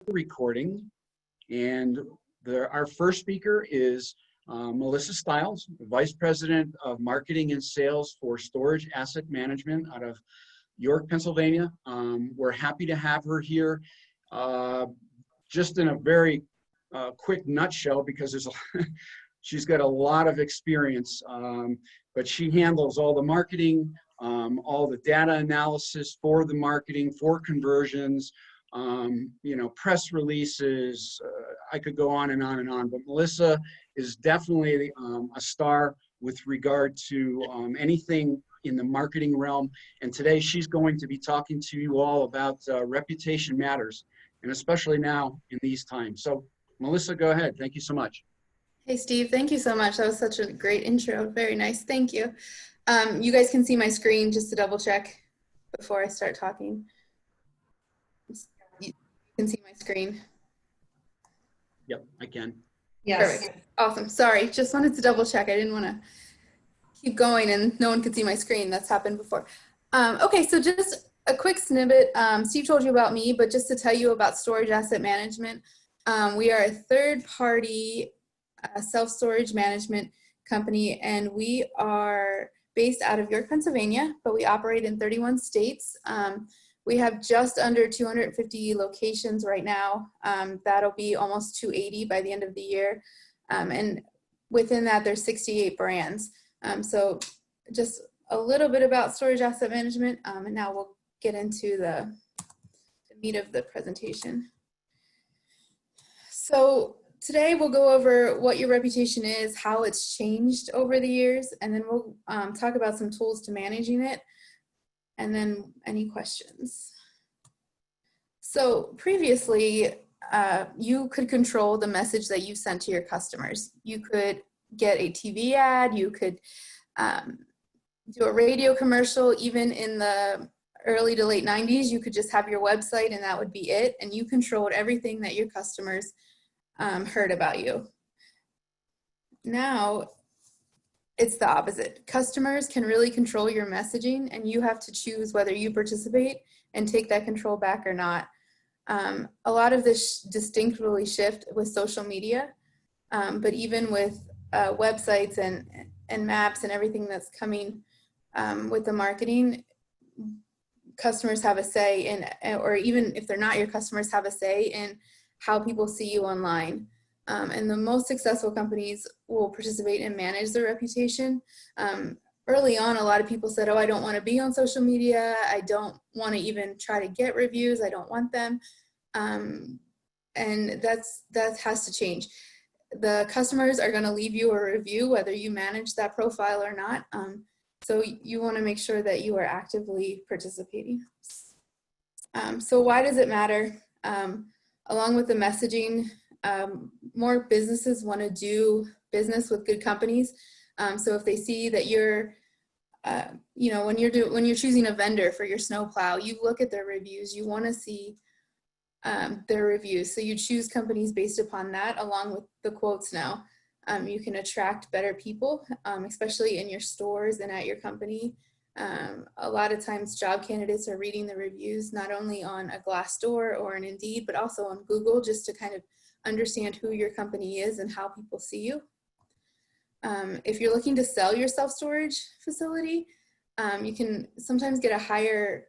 recording, and our first speaker is Melissa Stiles, Vice President of Marketing and Sales for Storage Asset Management out of York, Pennsylvania. We're happy to have her here. Just in a very quick nutshell, because she's got a lot of experience, but she handles all the marketing, all the data analysis for the marketing, for conversions, press releases. I could go on and on and on, but Melissa is definitely a star with regard to anything in the marketing realm. And today she's going to be talking to you all about reputation matters, and especially now in these times. So Melissa, go ahead. Thank you so much. Hey, Steve. Thank you so much. That was such a great intro. Very nice. Thank you. You guys can see my screen just to double check before I start talking. You can see my screen. Yep, I can. Yes. Perfect. Awesome. Sorry. Just wanted to double check. I didn't want to keep going and no one could see my screen. That's happened before. Okay, so just a quick snippet. Steve told you about me, but just to tell you about Storage Asset Management. We are a third-party self-storage management company, and we are based out of York, Pennsylvania, but we operate in 31 states. We have just under 250 locations right now. That'll be almost 280 by the end of the year. And within that, there's 68 brands. So just a little bit about storage asset management, and now we'll get into the meat of the presentation. So today we'll go over what your reputation is, how it's changed over the years, and then we'll talk about some tools to managing it, and then any questions. So previously, you could control the message that you sent to your customers. You could get a TV ad, you could do a radio commercial. Even in the early to late 90s, you could just have your website and that would be it, and you controlled everything that your customers heard about you. Now, it's the opposite. Customers can really control your messaging, and you have to choose whether you participate and take that control back or not. A lot of this distinctly shift with social media, but even with websites and maps and everything that's coming with the marketing, customers have a say in, or even if they're not your customers, have a say in how people see you online. And the most successful companies will participate and manage their reputation. Early on, a lot of people said, oh, I don't want to be on social media. I don't want to even try to get reviews. I don't want them. And that has to change. The customers are going to leave you a review, whether you manage that profile or not. So you want to make sure that you are actively participating. So why does it matter? Along with the messaging, more businesses want to do business with good companies. So if they see that you're, when you're choosing a vendor for your snowplow, you look at their reviews. You want to see their reviews. So you choose companies based upon that, along with the quotes now. You can attract better people, especially in your stores and at your company. A lot of times job candidates are reading the reviews, not only on a Glassdoor or an Indeed, but also on Google, just to kind of understand who your company is and how people see you. If you're looking to sell your self-storage facility, you can sometimes get a higher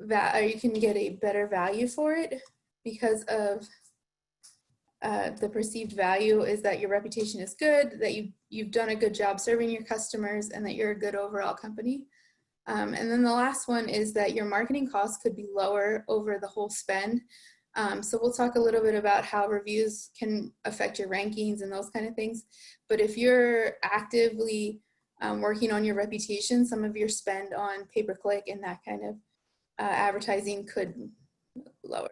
or you can get a better value for it because of the perceived value is that your reputation is good, that you've done a good job serving your customers, and that you're a good overall company. And then the last one is that your marketing costs could be lower over the whole spend. So we'll talk a little bit about how reviews can affect your rankings and those kind of things. But if you're actively working on your reputation, some of your spend on pay-per-click and that kind of advertising could lower.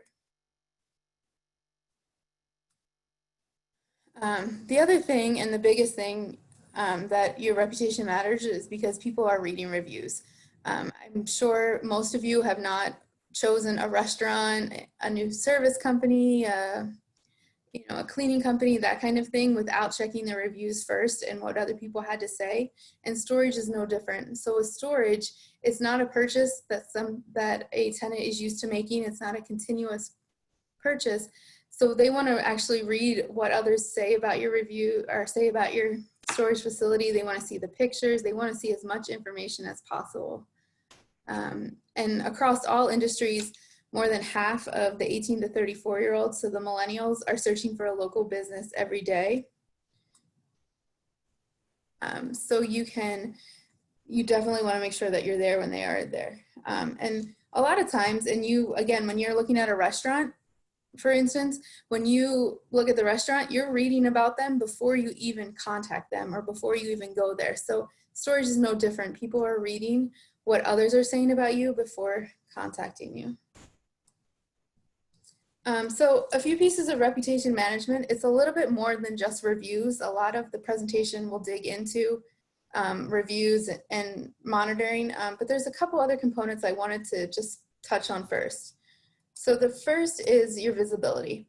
The other thing, and the biggest thing that your reputation matters, is because people are reading reviews. I'm sure most of you have not chosen a restaurant, a new service company, a cleaning company, that kind of thing, without checking the reviews first and what other people had to say. And storage is no different. So with storage, it's not a purchase that a tenant is used to making. It's not a continuous purchase. So they want to actually read what others say about your review or say about your storage facility. They want to see the pictures. They want to see as much information as possible. And across all industries, more than half of the 18 to 34-year-olds, so the millennials, are searching for a local business every day. So you definitely want to make sure that you're there when they are there. And a lot of times, and again, when you're looking at a restaurant, for instance, when you look at the restaurant, you're reading about them before you even contact them or before you even go there. So storage is no different. People are reading what others are saying about you before contacting you. So a few pieces of reputation management. It's a little bit more than just reviews. A lot of the presentation will dig into reviews and monitoring, but there's a couple other components I wanted to just touch on first. So the first is your visibility.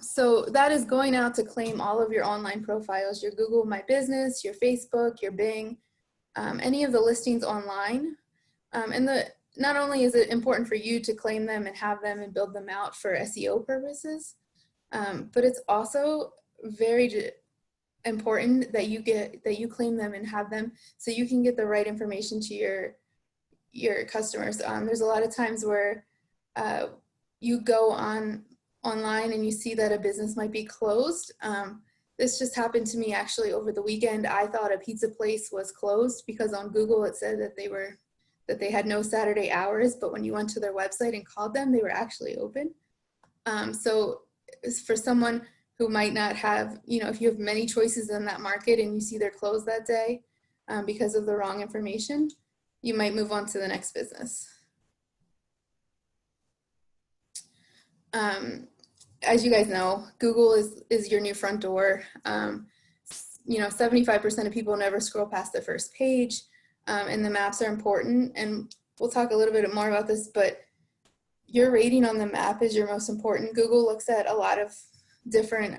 So that is going out to claim all of your online profiles, your Google My Business, your Facebook, your Bing, any of the listings online. Not only is it important for you to claim them and have them and build them out for SEO purposes, but it's also very important that you claim them and have them so you can get the right information to your customers. There's a lot of times where you go online and you see that a business might be closed. This just happened to me actually over the weekend. I thought a pizza place was closed because on Google it said that they had no Saturday hours, but when you went to their website and called them, they were actually open. So for someone who might not have, if you have many choices in that market and you see they're closed that day because of the wrong information, you might move on to the next business. As you guys know, Google is your new front door. 75% of people never scroll past the first page, and the maps are important. And we'll talk a little bit more about this, but your rating on the map is your most important. Google looks at a lot of different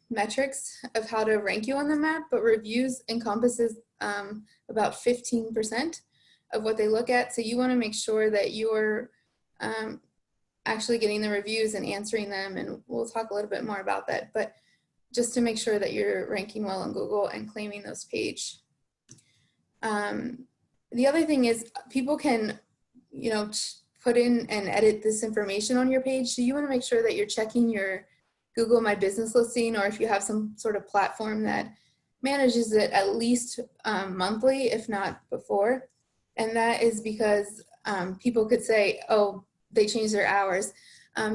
metrics of how to rank you on the map, but reviews encompasses about 15% of what they look at. So you want to make sure that you're actually getting the reviews and answering them, and we'll talk a little bit more about that, but just to make sure that you're ranking well on Google and claiming those page. The other thing is people can, put in and edit this information on your page, so you want to make sure that you're checking your Google My Business listing, or if you have some sort of platform that manages it at least monthly, if not before. And that is because people could say, oh, they changed their hours.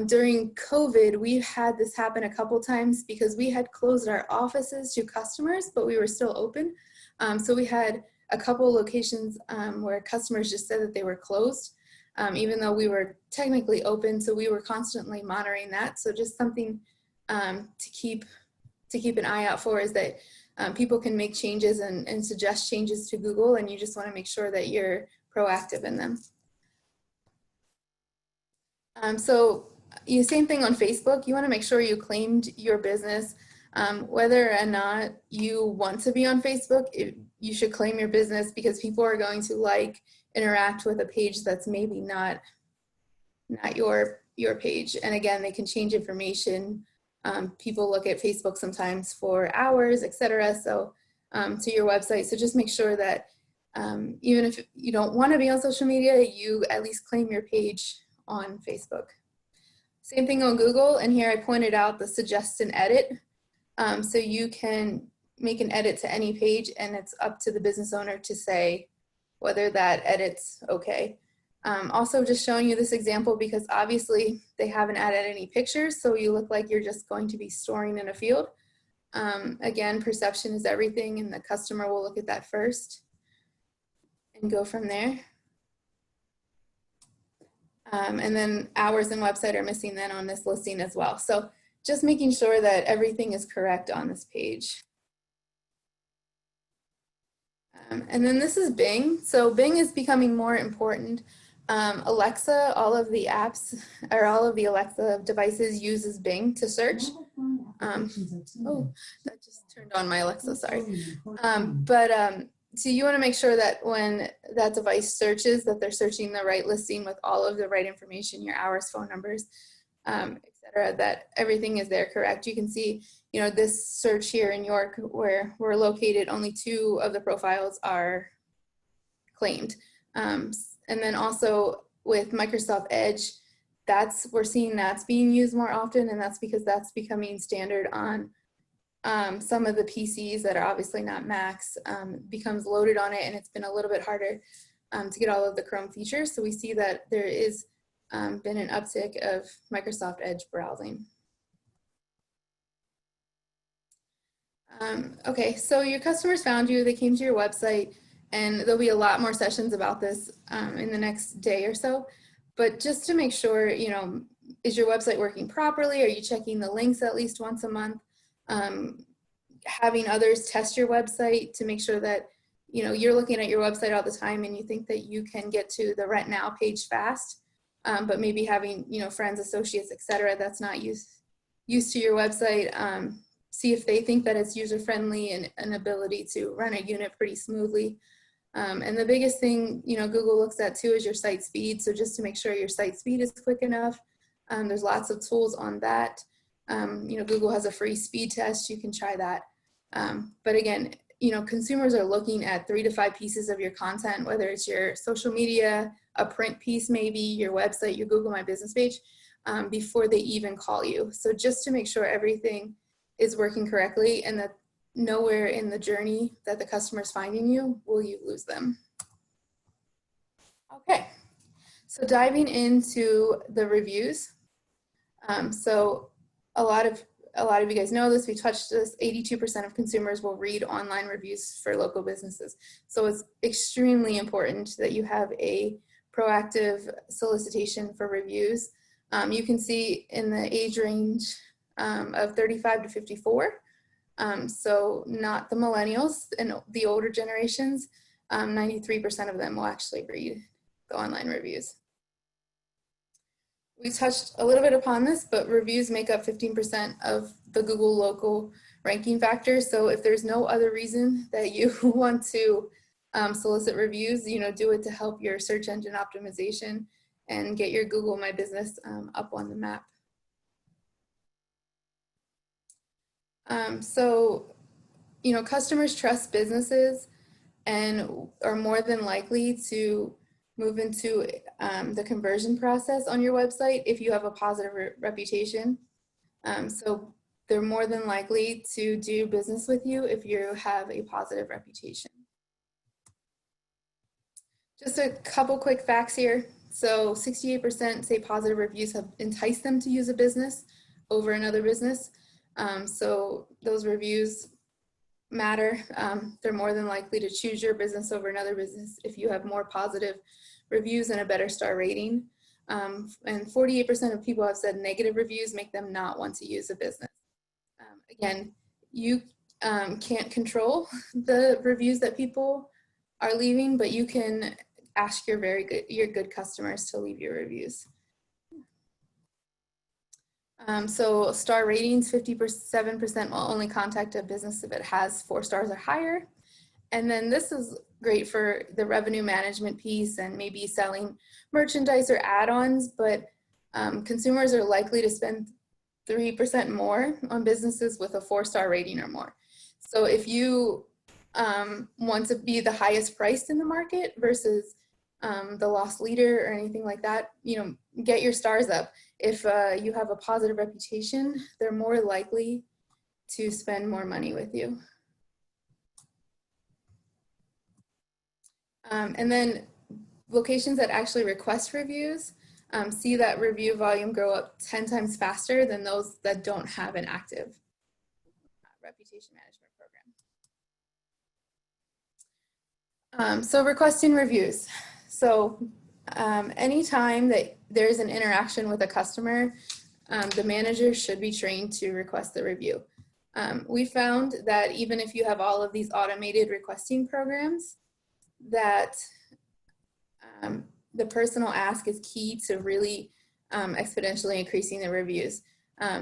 During COVID, we had this happen a couple times because we had closed our offices to customers, but we were still open. So we had a couple locations where customers just said that they were closed, even though we were technically open. So we were constantly monitoring that. So just something to keep an eye out for is that people can make changes and suggest changes to Google, and you just want to make sure that you're proactive in them. Same thing on Facebook. You want to make sure you claimed your business. Whether or not you want to be on Facebook, you should claim your business because people are going to interact with a page that's maybe not your page. And again, they can change information. People look at Facebook sometimes for hours, etc. So to your website. So just make sure that even if you don't want to be on social media, you at least claim your page on Facebook. Same thing on Google, and here I pointed out the suggest and edit. So you can make an edit to any page, and it's up to the business owner to say whether that edit's okay. Also just showing you this example because obviously they haven't added any pictures, so you look like you're just going to be storing in a field. Again, perception is everything, and the customer will look at that first and go from there. And then hours and website are missing then on this listing as well. So just making sure that everything is correct on this page. And then this is Bing. So Bing is becoming more important. Alexa, all of the apps or all of the Alexa devices uses Bing to search. Oh, that just turned on my Alexa, sorry. So you want to make sure that when that device searches that they're searching the right listing with all of the right information, your hours, phone numbers, etc. etc., that everything is there correct. You can see, you know, this search here in York, where we're located, only 2 of the profiles are claimed. And then also with Microsoft Edge, we're seeing that's being used more often, and that's because that's becoming standard on some of the PCs that are obviously not Macs, becomes loaded on it, and it's been a little bit harder to get all of the Chrome features. So we see that there is been an uptick of Microsoft Edge browsing. Okay, so your customers found you, they came to your website, and there'll be a lot more sessions about this in the next day or so. But just to make sure, you know, is your website working properly? Are you checking the links at least once a month? Having others test your website to make sure that, you know, you're looking at your website all the time and you think that you can get to the Rent Now page fast, but maybe having, you know, friends, associates, etc., that's not used to your website, see if they think that it's user-friendly and an ability to run a unit pretty smoothly. And the biggest thing, you know, Google looks at too is your site speed. So just to make sure your site speed is quick enough, there's lots of tools on that. You know, Google has a free speed test. You can try that. But again, you know, consumers are looking at 3 to 5 pieces of your content, whether it's your social media, a print piece, maybe your website, your Google My Business page, before they even call you. So just to make sure everything is working correctly and that nowhere in the journey that the customer is finding you will you lose them. Okay, so diving into the reviews. So a lot of you guys know this, we touched this, 82% of consumers will read online reviews for local businesses. So it's extremely important that you have a proactive solicitation for reviews. You can see in the age range of 35 to 54, so not the millennials and the older generations, 93% of them will actually read the online reviews. We touched a little bit upon this, but reviews make up 15% of the Google local ranking factor. So if there's no other reason that you want to solicit reviews, you know, do it to help your search engine optimization and get your Google My Business up on the map. So, you know, customers trust businesses and are more than likely to move into the conversion process on your website if you have a positive reputation. So they're more than likely to do business with you if you have a positive reputation. Just a couple quick facts here. So 68% say positive reviews have enticed them to use a business over another business. So those reviews matter. They're more than likely to choose your business over another business if you have more positive reviews and a better star rating. And 48% of people have said negative reviews make them not want to use a business. Again, you can't control the reviews that people are leaving, but you can ask your good customers to leave your reviews. So star ratings, 57% will only contact a business if it has 4 stars or higher. And then this is great for the revenue management piece and maybe selling merchandise or add-ons, but consumers are likely to spend 3% more on businesses with a 4-star rating or more. So if you want to be the highest priced in the market versus the loss leader or anything like that, you know, get your stars up. If you have a positive reputation, they're more likely to spend more money with you. And then locations that actually request reviews see that review volume grow up 10 times faster than those that don't have an active reputation management program. So requesting reviews. So anytime that there's an interaction with a customer, the manager should be trained to request the review. We found that even if you have all of these automated requesting programs, that the personal ask is key to really exponentially increasing the reviews.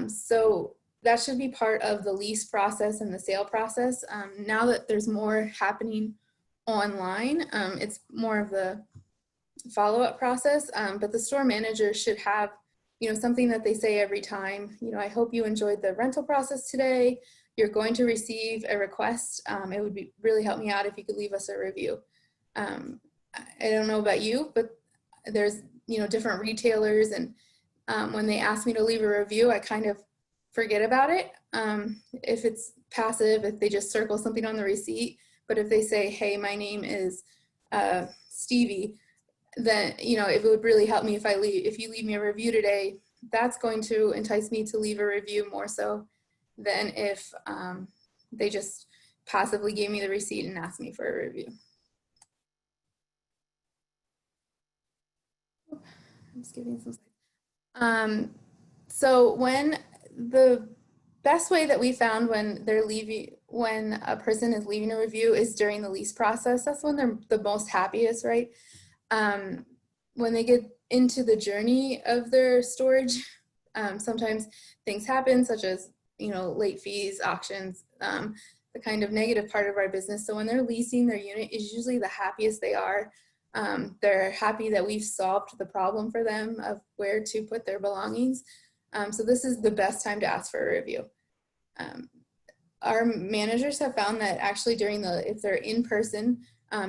So that should be part of the lease process and the sale process. Now that there's more happening online, it's more of the follow-up process, but the store manager should have something that they say every time. I hope you enjoyed the rental process today. You're going to receive a request. It would really help me out if you could leave us a review. I don't know about you, but there's, different retailers, and when they ask me to leave a review, I kind of forget about it. If it's passive, if they just circle something on the receipt, but if they say, hey, my name is Stevie, then, it would really help me if you leave me a review today. That's going to entice me to leave a review more so than if they just passively gave me the receipt and asked me for a review. I'm skipping some slides. So the best way that we found when a person is leaving a review is during the lease process. That's when they're the most happiest, right? When they get into the journey of their storage, sometimes things happen, such as, late fees, auctions, the kind of negative part of our business. So when they're leasing their unit is usually the happiest they are. They're happy that we've solved the problem for them of where to put their belongings. So this is the best time to ask for a review. Our managers have found that actually if they're in person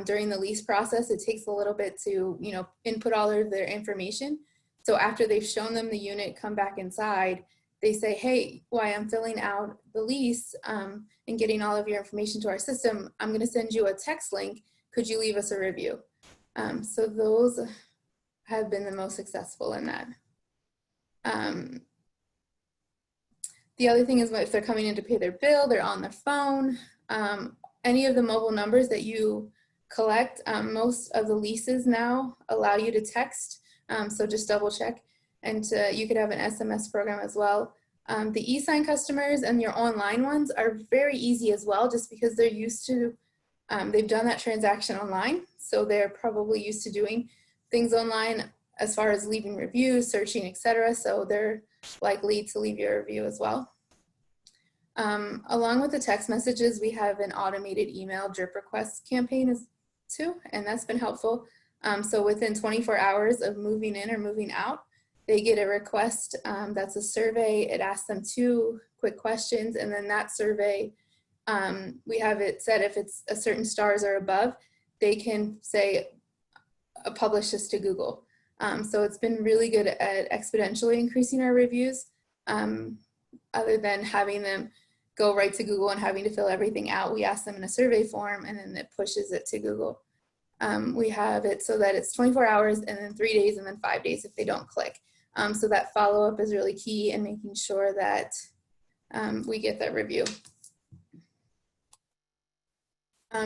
during the lease process, it takes a little bit to, input all of their information. So after they've shown them the unit, come back inside, they say, hey, while I'm filling out the lease and getting all of your information to our system, I'm going to send you a text link. Could you leave us a review? So those have been the most successful in that. The other thing is if they're coming in to pay their bill, they're on their phone. Any of the mobile numbers that you collect, most of the leases now allow you to text, so just double check. And you could have an SMS program as well. The e-sign customers and your online ones are very easy as well, just because they're used to, they've done that transaction online, so they're probably used to doing things online as far as leaving reviews, searching, etc. So they're likely to leave you a review as well. Along with the text messages, we have an automated email drip request campaign too, and that's been helpful. So within 24 hours of moving in or moving out, they get a request that's a survey. It asks them 2 quick questions, and then that survey, we have it set if it's a certain stars or above, they can say, publish this to Google. So it's been really good at exponentially increasing our reviews, other than having them go right to Google and having to fill everything out. We ask them in a survey form, and then it pushes it to Google. We have it so that it's 24 hours and then 3 days and then 5 days if they don't click. So that follow-up is really key in making sure that we get that review.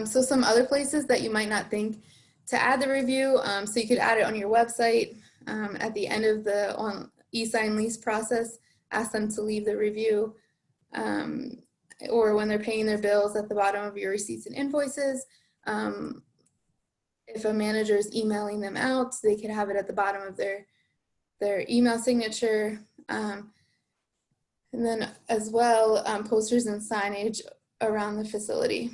So some other places that you might not think to add the review, so you could add it on your website at the end of the e-sign lease process, ask them to leave the review, or when they're paying their bills at the bottom of your receipts and invoices. If a manager is emailing them out, they could have it at the bottom of their email signature. And then as well, posters and signage around the facility.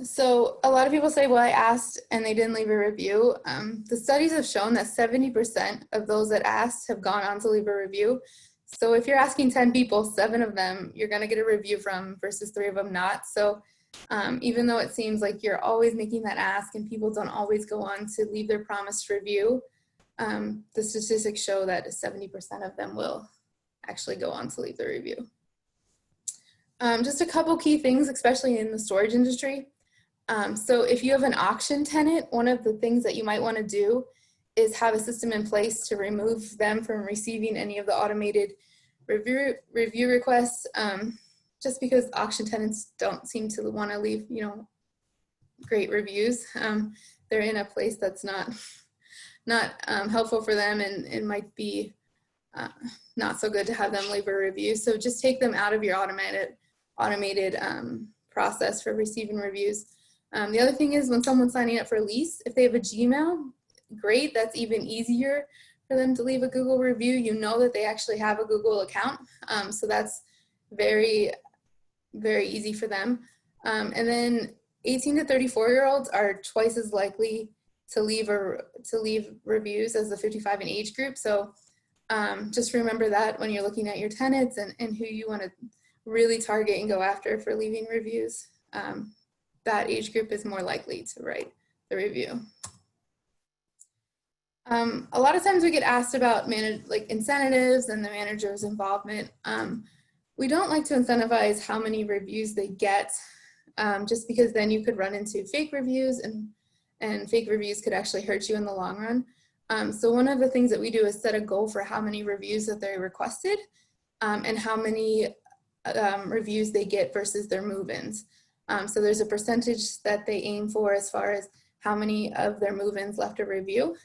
So a lot of people say, well, I asked and they didn't leave a review. The studies have shown that 70% of those that asked have gone on to leave a review. So if you're asking 10 people, 7 of them you're going to get a review from versus 3 of them not. So even though it seems like you're always making that ask and people don't always go on to leave their promised review, the statistics show that 70% of them will actually go on to leave the review. Just a couple key things, especially in the storage industry. So if you have an auction tenant, one of the things that you might want to do is have a system in place to remove them from receiving any of the automated review requests, just because auction tenants don't seem to want to leave, great reviews. They're in a place that's not helpful for them, and it might be not so good to have them leave a review. So just take them out of your automated process for receiving reviews. The other thing is when someone's signing up for a lease, if they have a Gmail, great, that's even easier for them to leave a Google review. You know that they actually have a Google account, so that's very, very easy for them. And then 18 to 34-year-olds are twice as likely to leave reviews as the 55 and age group. So just remember that when you're looking at your tenants and who you want to really target and go after for leaving reviews. That age group is more likely to write the review. A lot of times we get asked about incentives and the manager's involvement. We don't like to incentivize how many reviews they get, just because then you could run into fake reviews, and fake reviews could actually hurt you in the long run. So one of the things that we do is set a goal for how many reviews that they requested, and how many reviews they get versus their move-ins. So there's a percentage that they aim for as far as how many of their move-ins left a review,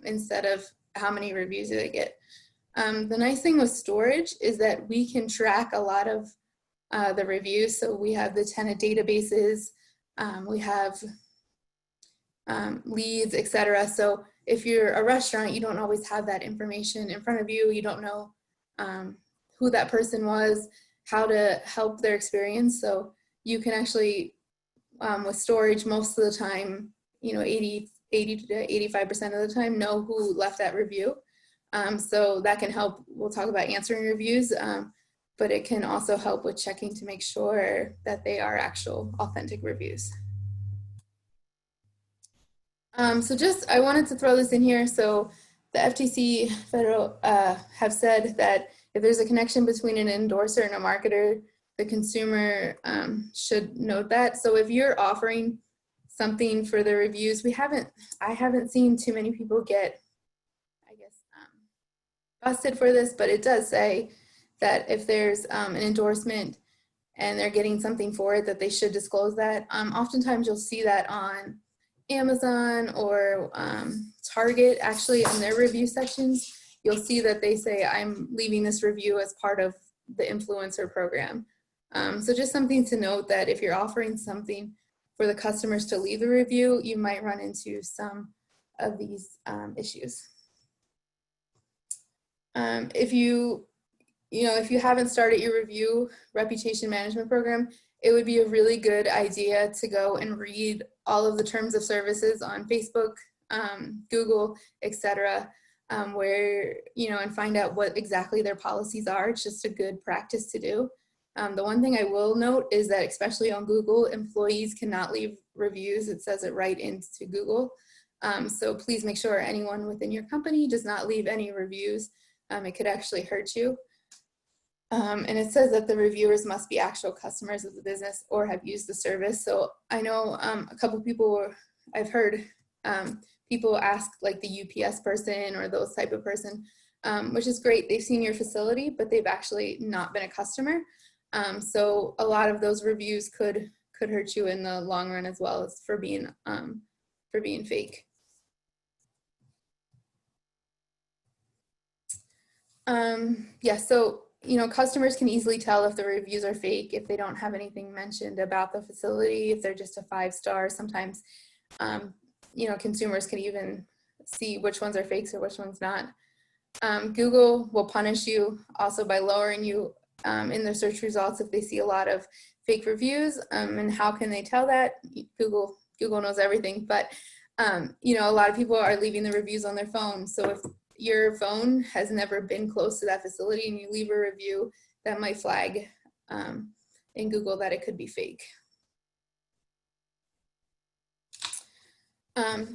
instead of how many reviews do they get. The nice thing with storage is that we can track a lot of the reviews. So we have the tenant databases, we have leads, etc. So if you're a restaurant, you don't always have that information in front of you. You don't know who that person was, how to help their experience. So you can actually, with storage, most of the time, 80 to 85% of the time, know who left that review. So that can help. We'll talk about answering reviews, but it can also help with checking to make sure that they are actual authentic reviews. I wanted to throw this in here. So the FTC federal have said that if there's a connection between an endorser and a marketer, the consumer should note that. So if you're offering something for the reviews, I haven't seen too many people get, I guess, busted for this, but it does say that if there's an endorsement and they're getting something for it, that they should disclose that. Oftentimes you'll see that on Amazon or Target, actually in their review sections, you'll see that they say, I'm leaving this review as part of the influencer program. So just something to note, that if you're offering something for the customers to leave a review, you might run into some of these issues. If you haven't started your review reputation management program, it would be a really good idea to go and read all of the terms of services on Facebook, Google, etc., where, and find out what exactly their policies are. It's just a good practice to do. The one thing I will note is that, especially on Google, employees cannot leave reviews. It says it right into Google. So please make sure anyone within your company does not leave any reviews. It could actually hurt you. And it says that the reviewers must be actual customers of the business or have used the service. So I know a couple people, I've heard people ask like the UPS person or those type of person, which is great. They've seen your facility, but they've actually not been a customer. So a lot of those reviews could hurt you in the long run, as well as for being fake. Yeah, so customers can easily tell if the reviews are fake if they don't have anything mentioned about the facility, if they're just a 5-star. Sometimes consumers can even see which ones are fakes or which ones not. Google will punish you also by lowering you in their search results if they see a lot of fake reviews. And how can they tell that? Google knows everything, but a lot of people are leaving the reviews on their phone. So if your phone has never been close to that facility and you leave a review, that might flag in Google that it could be fake.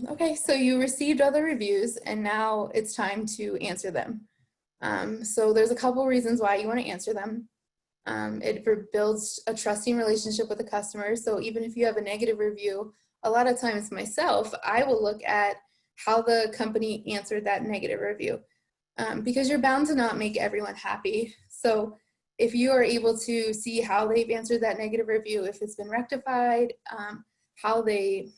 Okay, so you received other reviews and now it's time to answer them. So there's a couple reasons why you want to answer them. It builds a trusting relationship with the customer. So even if you have a negative review, a lot of times myself, I will look at how the company answered that negative review, because you're bound to not make everyone happy. So if you are able to see how they've answered that negative review, if it's been rectified, how they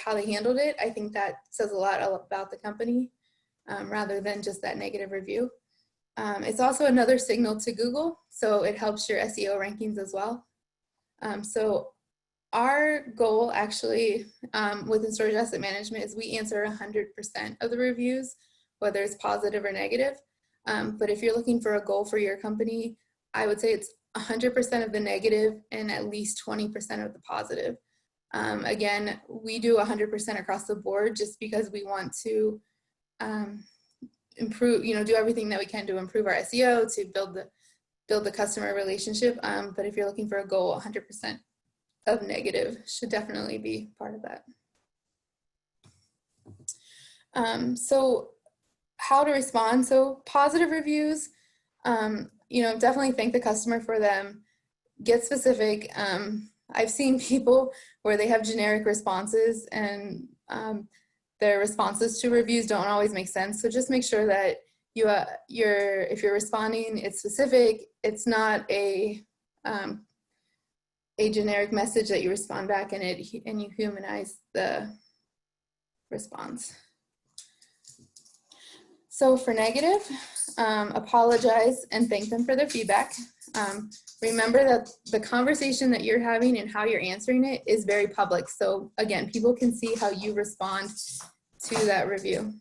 handled it, I think that says a lot about the company, rather than just that negative review. It's also another signal to Google, so it helps your SEO rankings as well. So our goal actually within Storage Asset Management is we answer 100% of the reviews, whether it's positive or negative. But if you're looking for a goal for your company, I would say it's 100% of the negative and at least 20% of the positive. Again, we do 100% across the board just because we want to improve, do everything that we can to improve our SEO, to build the customer relationship. But if you're looking for a goal, 100% of negative should definitely be part of that. So how to respond. So positive reviews, definitely thank the customer for them. Get specific. I've seen people where they have generic responses and their responses to reviews don't always make sense. So just make sure that if you're responding, it's specific. It's not a generic message that you respond back and you humanize the response. So for negative, apologize and thank them for their feedback. Remember that the conversation that you're having and how you're answering it is very public. So again, people can see how you respond to that review.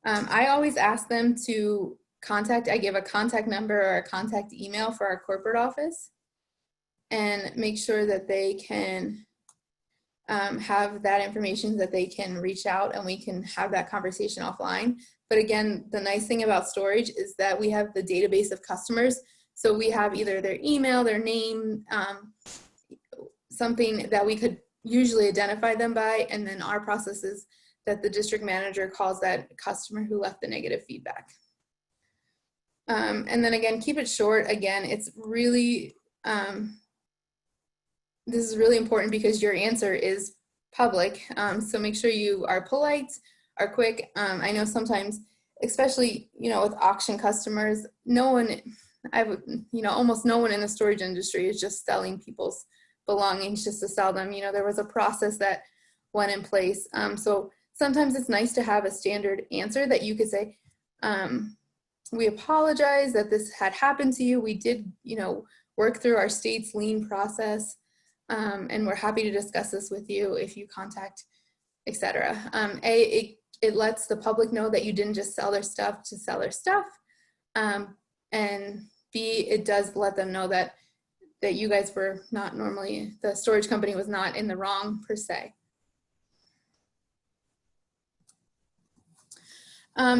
I always ask them to I give a contact number or a contact email for our corporate office and make sure that they can have that information, that they can reach out and we can have that conversation offline. But again, the nice thing about storage is that we have the database of customers. So we have either their email, their name, something that we could usually identify them by, and then our process is that the district manager calls that customer who left the negative feedback. And then again, keep it short. Again, it's really, this is really important because your answer is public. So make sure you are polite, are quick. I know sometimes, especially, with auction customers, almost no one in the storage industry is just selling people's belongings just to sell them. There was a process that went in place. So sometimes it's nice to have a standard answer that you could say, we apologize that this had happened to you. We did, work through our state's lien process, and we're happy to discuss this with you if you contact, etc. It lets the public know that you didn't just sell their stuff to sell their stuff. And B, it does let them know that you guys were not normally, the storage company was not in the wrong per se.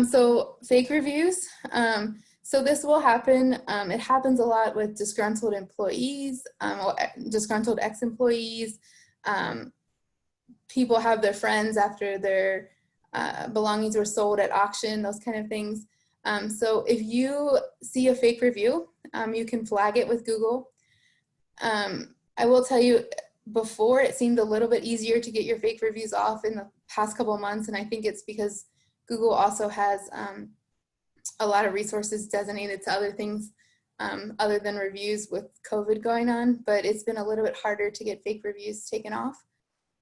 So fake reviews. So this will happen. It happens a lot with disgruntled employees, or disgruntled ex-employees. People have their friends after their belongings were sold at auction, those kind of things. So if you see a fake review, you can flag it with Google. I will tell you, before it seemed a little bit easier to get your fake reviews off in the past couple of months, and I think it's because Google also has a lot of resources designated to other things other than reviews with COVID going on, but it's been a little bit harder to get fake reviews taken off.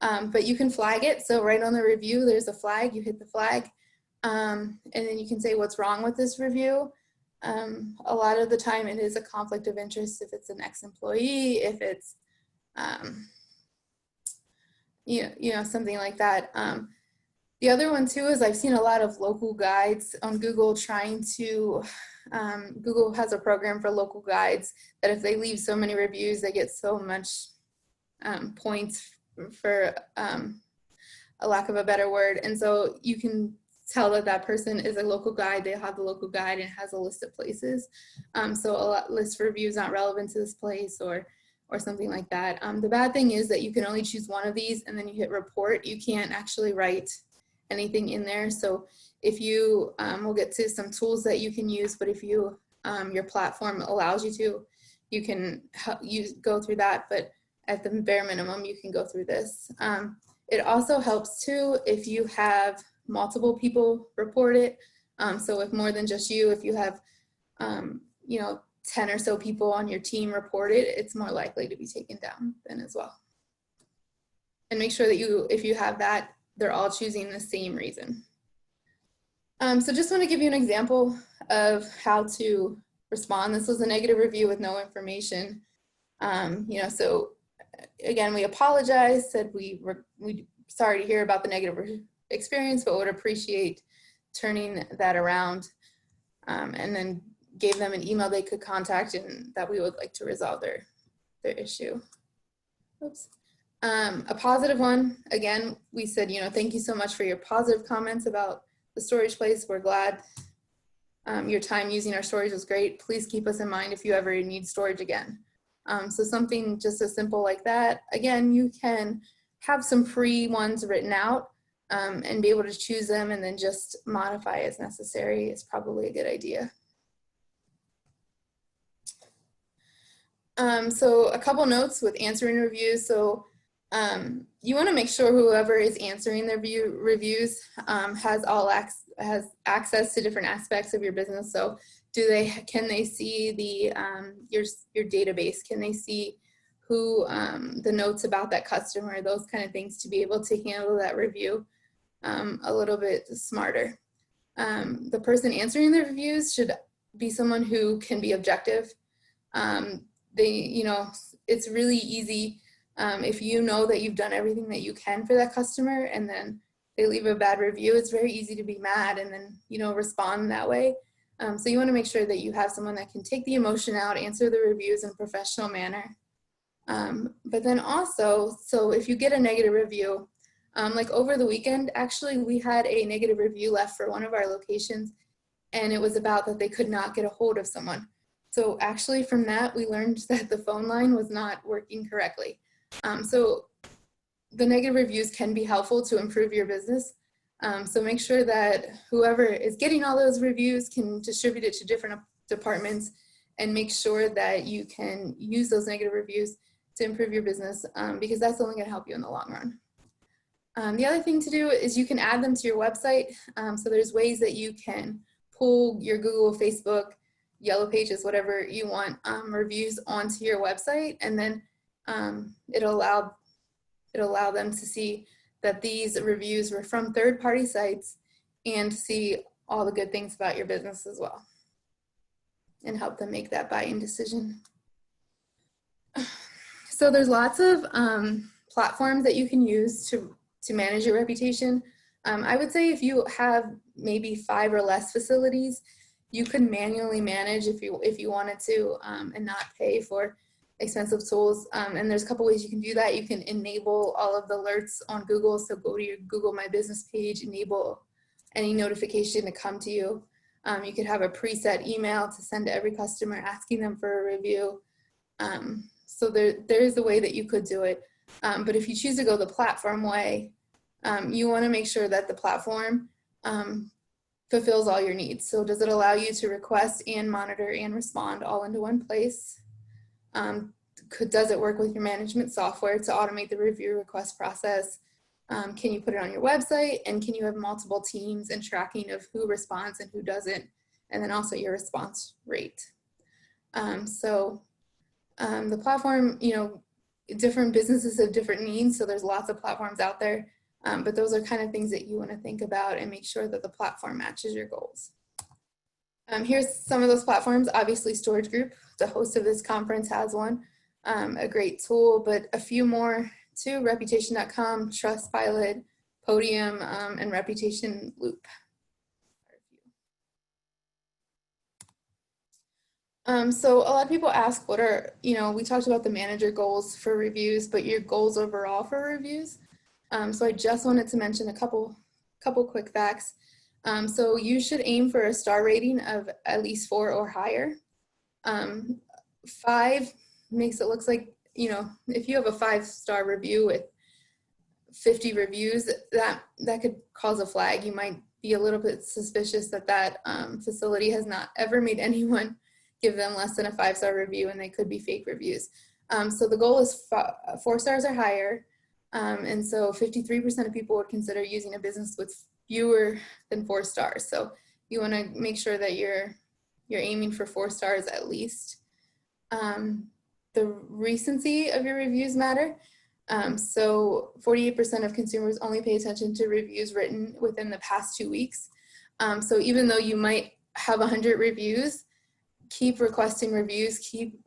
But you can flag it. So right on the review, there's a flag, you hit the flag, and then you can say what's wrong with this review. A lot of the time it is a conflict of interest if it's an ex-employee, if it's, something like that. The other one too is I've seen a lot of local guides on Google trying to, Google has a program for local guides that if they leave so many reviews, they get so much points for a lack of a better word. And so you can tell that that person is a local guide. They have the local guide and it has a list of places. So a list for reviews not relevant to this place or something like that. The bad thing is that you can only choose one of these and then you hit report. You can't actually write anything in there. So if you, we'll get to some tools that you can use, but if you, your platform allows you to, you can go through that, but at the bare minimum, you can go through this. It also helps too if you have multiple people report it. So if more than just you, if you have, 10 or so people on your team report it, it's more likely to be taken down then as well. And make sure that if you have that, they're all choosing the same reason. So just want to give you an example of how to respond. This was a negative review with no information. So again, we apologize, said we sorry to hear about the negative experience, but would appreciate turning that around, and then gave them an email they could contact and that we would like to resolve their issue. Oops. A positive one, again, we said, thank you so much for your positive comments about the storage place. We're glad your time using our storage was great. Please keep us in mind if you ever need storage again. So something just as simple like that. Again, you can have some free ones written out and be able to choose them and then just modify as necessary is probably a good idea. So a couple notes with answering reviews. So you want to make sure whoever is answering their reviews has access to different aspects of your business. So can they see your database? Can they see who the notes about that customer, those kind of things, to be able to handle that review a little bit smarter. The person answering the reviews should be someone who can be objective. It's really easy if you know that you've done everything that you can for that customer and then they leave a bad review, it's very easy to be mad and then, respond that way. So you want to make sure that you have someone that can take the emotion out, answer the reviews in a professional manner. But then also, so if you get a negative review, like over the weekend, actually, we had a negative review left for one of our locations, and it was about that they could not get a hold of someone. So actually from that, we learned that the phone line was not working correctly. So the negative reviews can be helpful to improve your business. So make sure that whoever is getting all those reviews can distribute it to different departments and make sure that you can use those negative reviews to improve your business because that's only going to help you in the long run. The other thing to do is you can add them to your website. So there's ways that you can pull your Google, Facebook, Yellow Pages, whatever you want, reviews onto your website, and then it'll allow them to see that these reviews were from third-party sites and see all the good things about your business as well and help them make that buying decision. So there's lots of platforms that you can use to manage your reputation. I would say if you have maybe 5 or less facilities, you could manually manage if you wanted to and not pay for expensive tools. And there's a couple ways you can do that. You can enable all of the alerts on Google. So go to your Google My Business page, enable any notification to come to you. You could have a preset email to send to every customer asking them for a review. So there is a way that you could do it. But if you choose to go the platform way, you want to make sure that the platform fulfills all your needs. So does it allow you to request and monitor and respond all into one place? Does it work with your management software to automate the review request process? Can you put it on your website? And can you have multiple teams and tracking of who responds and who doesn't? And then also your response rate. The platform, different businesses have different needs. So there's lots of platforms out there. But those are kind of things that you want to think about and make sure that the platform matches your goals. Here's some of those platforms. Obviously, Storage Group, the host of this conference, has one, a great tool, but a few more too: Reputation.com, Trustpilot, Podium, and Reputation Loop. So a lot of people ask, what are, we talked about the manager goals for reviews, but your goals overall for reviews. So I just wanted to mention a couple quick facts. So you should aim for a star rating of at least 4 or higher. 5 makes it looks like, if you have a 5-star review with 50 reviews, that could cause a flag. You might be a little bit suspicious that facility has not ever made anyone give them less than a 5-star review, and they could be fake reviews. So the goal is 4 stars or higher. And so 53% of people would consider using a business with fewer than 4 stars. So you want to make sure that you're aiming for 4 stars at least. The recency of your reviews matter. So 48% of consumers only pay attention to reviews written within the past 2 weeks. So even though you might have 100 reviews, keep requesting reviews, keep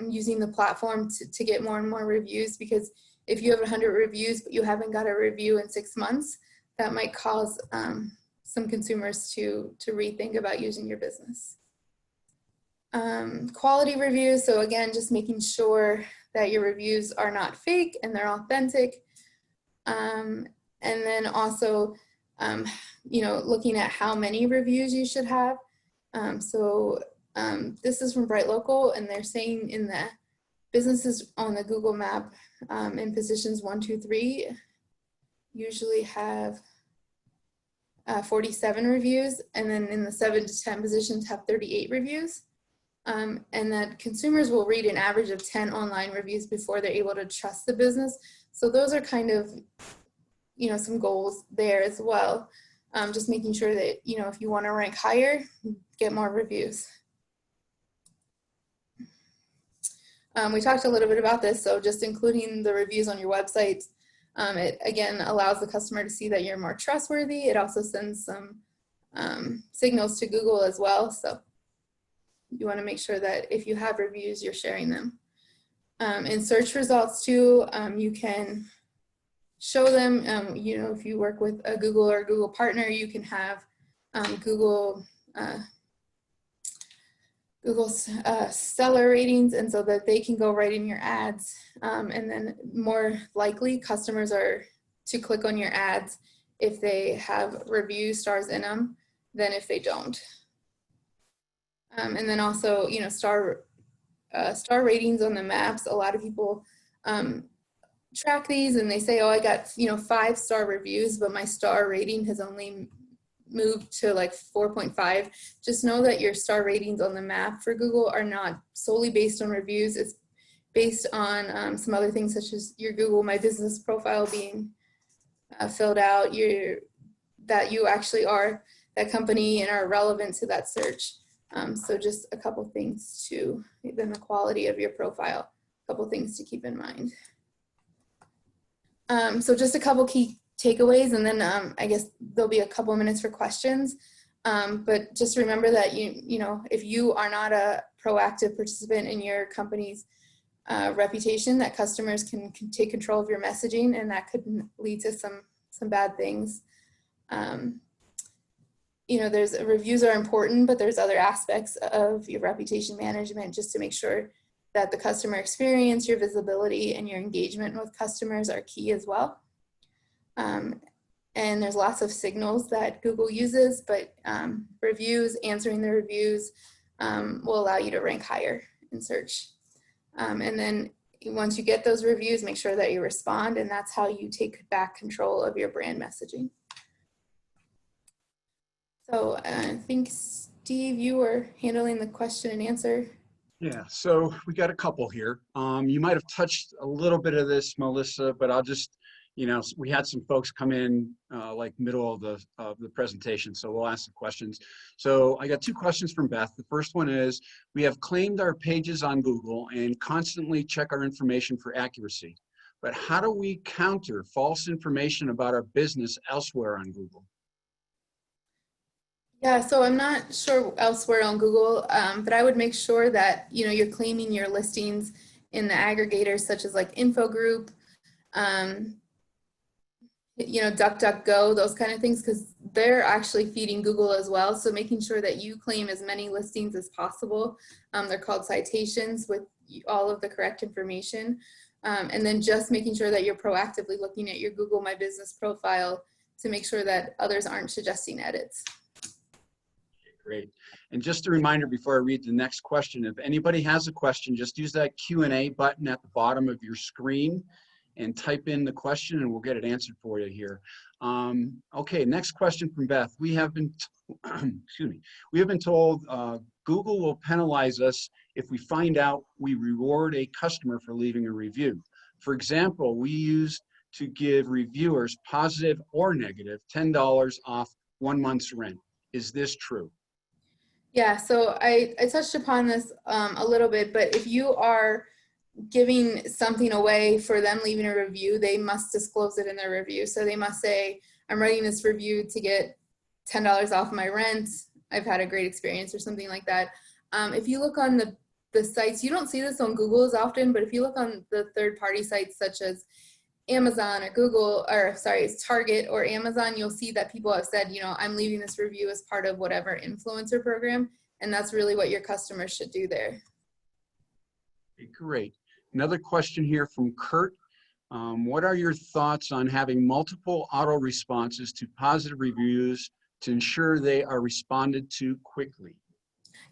using the platform to get more and more reviews, because if you have 100 reviews but you haven't got a review in 6 months, that might cause some consumers to rethink about using your business. Quality reviews, so again, just making sure that your reviews are not fake and they're authentic. And then also, looking at how many reviews you should have. This is from Bright Local, and they're saying in the businesses on the Google map in positions 1, 2, 3 usually have 47 reviews, and then in the 7 to 10 positions have 38 reviews. And that consumers will read an average of 10 online reviews before they're able to trust the business. So those are kind of, some goals there as well. Just making sure that, if you want to rank higher, get more reviews. We talked a little bit about this, so just including the reviews on your website, it again allows the customer to see that you're more trustworthy. It also sends some signals to Google as well. So you want to make sure that if you have reviews, you're sharing them. In search results too, you can show them, if you work with a Google or a Google partner, you can have Google seller ratings, and so that they can go right in your ads. And then more likely customers are to click on your ads if they have review stars in them than if they don't. And then also, star ratings on the maps. A lot of people track these and they say, oh, I got 5-star reviews, but my star rating has only moved to like 4.5. Just know that your star ratings on the map for Google are not solely based on reviews. It's based on some other things, such as your Google My Business profile being filled out, that you actually are that company and are relevant to that search. So just a couple things to, then the quality of your profile, a couple things to keep in mind. So just a couple key takeaways, and then I guess there'll be a couple minutes for questions. But just remember that if you are not a proactive participant in your company's reputation, that customers can take control of your messaging, and that could lead to some bad things. There's reviews are important, but there's other aspects of your reputation management just to make sure that the customer experience, your visibility, and your engagement with customers are key as well. And there's lots of signals that Google uses, but reviews, answering the reviews will allow you to rank higher in search. And then once you get those reviews, make sure that you respond, and that's how you take back control of your brand messaging. So I think, Steve, you were handling the question and answer. Yeah, so we got a couple here. You might have touched a little bit of this, Melissa, but I'll just, we had some folks come in like middle of the presentation, so we'll ask the questions. So I got 2 questions from Beth. The first one is, we have claimed our pages on Google and constantly check our information for accuracy, but how do we counter false information about our business elsewhere on Google? Yeah, so I'm not sure elsewhere on Google, but I would make sure that you're claiming your listings in the aggregators such as like Info Group, DuckDuckGo, those kind of things, because they're actually feeding Google as well. So making sure that you claim as many listings as possible. They're called citations with all of the correct information. And then just making sure that you're proactively looking at your Google My Business profile to make sure that others aren't suggesting edits. Great. And just a reminder before I read the next question, if anybody has a question, just use that Q&A button at the bottom of your screen and type in the question and we'll get it answered for you here. Okay, next question from Beth. We have been, excuse me, we have been told Google will penalize us if we find out we reward a customer for leaving a review. For example, we used to give reviewers, positive or negative, $10 off 1 month's rent. Is this true? Yeah, so I touched upon this a little bit, but if you are giving something away for them leaving a review, they must disclose it in their review. So they must say, I'm writing this review to get $10 off my rent. I've had a great experience or something like that. If you look on the sites, you don't see this on Google as often, but if you look on the third-party sites such as Amazon or Google, or sorry, it's Target or Amazon, you'll see that people have said, I'm leaving this review as part of whatever influencer program, and that's really what your customers should do there. Okay, great. Another question here from Kurt. What are your thoughts on having multiple auto responses to positive reviews to ensure they are responded to quickly?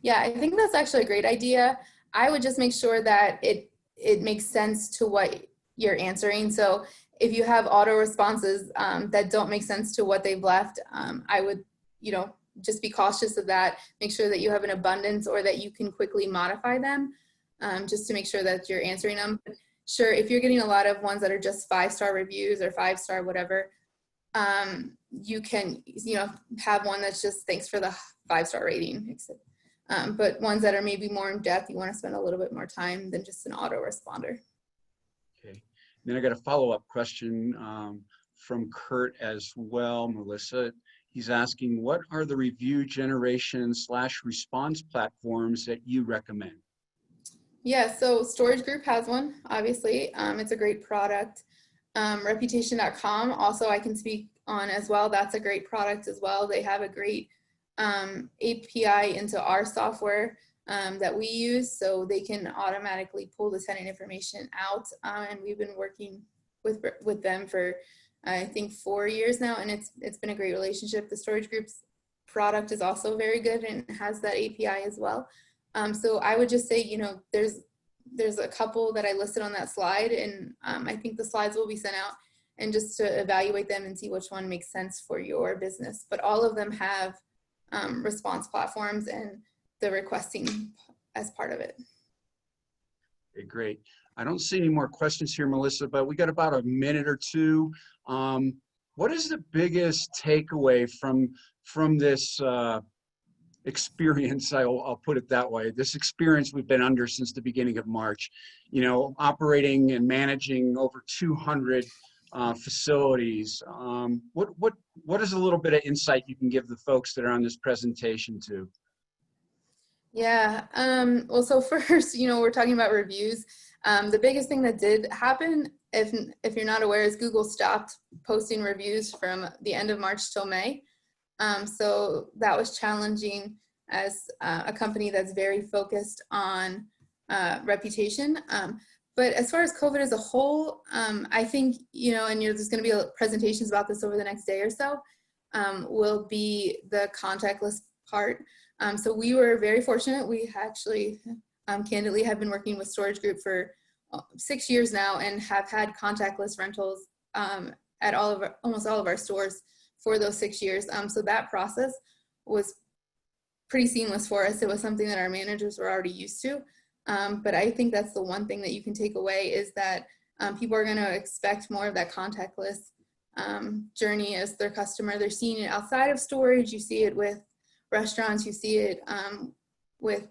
Yeah, I think that's actually a great idea. I would just make sure that it makes sense to what you're answering. So if you have auto responses that don't make sense to what they've left, I would, just be cautious of that. Make sure that you have an abundance or that you can quickly modify them, just to make sure that you're answering them. Sure, if you're getting a lot of ones that are just 5-star reviews or 5-star whatever, you can, have one that's just thanks for the 5-star rating. But ones that are maybe more in depth, you want to spend a little bit more time than just an autoresponder. Okay. Then I got a follow-up question from Kurt as well, Melissa. He's asking, what are the review generation / response platforms that you recommend? Yeah, so Storage Group has one, obviously. It's a great product. Reputation.com also I can speak on as well. That's a great product as well. They have a great API into our software that we use, so they can automatically pull the tenant information out. And we've been working with them for I think 4 years now, and it's been a great relationship. The Storage Group's product is also very good and has that API as well. So I would just say, there's a couple that I listed on that slide, and I think the slides will be sent out, and just to evaluate them and see which one makes sense for your business. But all of them have response platforms and the requesting as part of it. Okay, great. I don't see any more questions here, Melissa, but we got about a minute or two. What is the biggest takeaway from this experience? I'll put it that way. This experience we've been under since the beginning of March, operating and managing over 200 facilities. What is a little bit of insight you can give the folks that are on this presentation to? Yeah, well, so first, we're talking about reviews. The biggest thing that did happen, if you're not aware, is Google stopped posting reviews from the end of March till May. So that was challenging as a company that's very focused on reputation. But as far as COVID as a whole, I think, and there's going to be presentations about this over the next day or so, will be the contactless part. So we were very fortunate. We actually, candidly, have been working with Storage Group for 6 years now and have had contactless rentals at almost all of our stores for those 6 years. So that process was pretty seamless for us. It was something that our managers were already used to. But I think that's the one thing that you can take away is that people are going to expect more of that contactless journey as their customer. They're seeing it outside of storage. You see it with restaurants. You see it with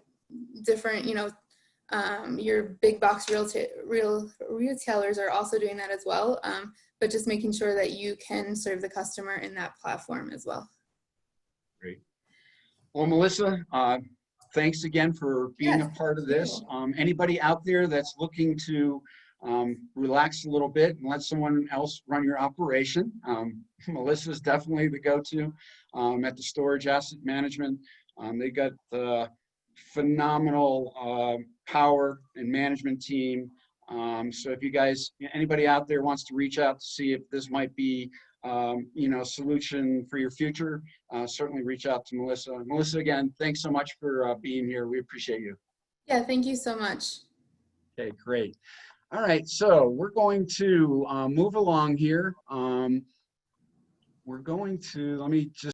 different, your big box retailers are also doing that as well. But just making sure that you can serve the customer in that platform as well. Great. Well, Melissa, thanks again for being a part of this. Anybody out there that's looking to relax a little bit and let someone else run your operation, Melissa is definitely the go-to at the Storage Asset Management. They got the phenomenal power and management team. So if you guys, anybody out there wants to reach out to see if this might be, a solution for your future, certainly reach out to Melissa. Melissa, again, thanks so much for being here. We appreciate you. Yeah, thank you so much. Okay, great. All right, so we're going to move along here. We're going to, let me just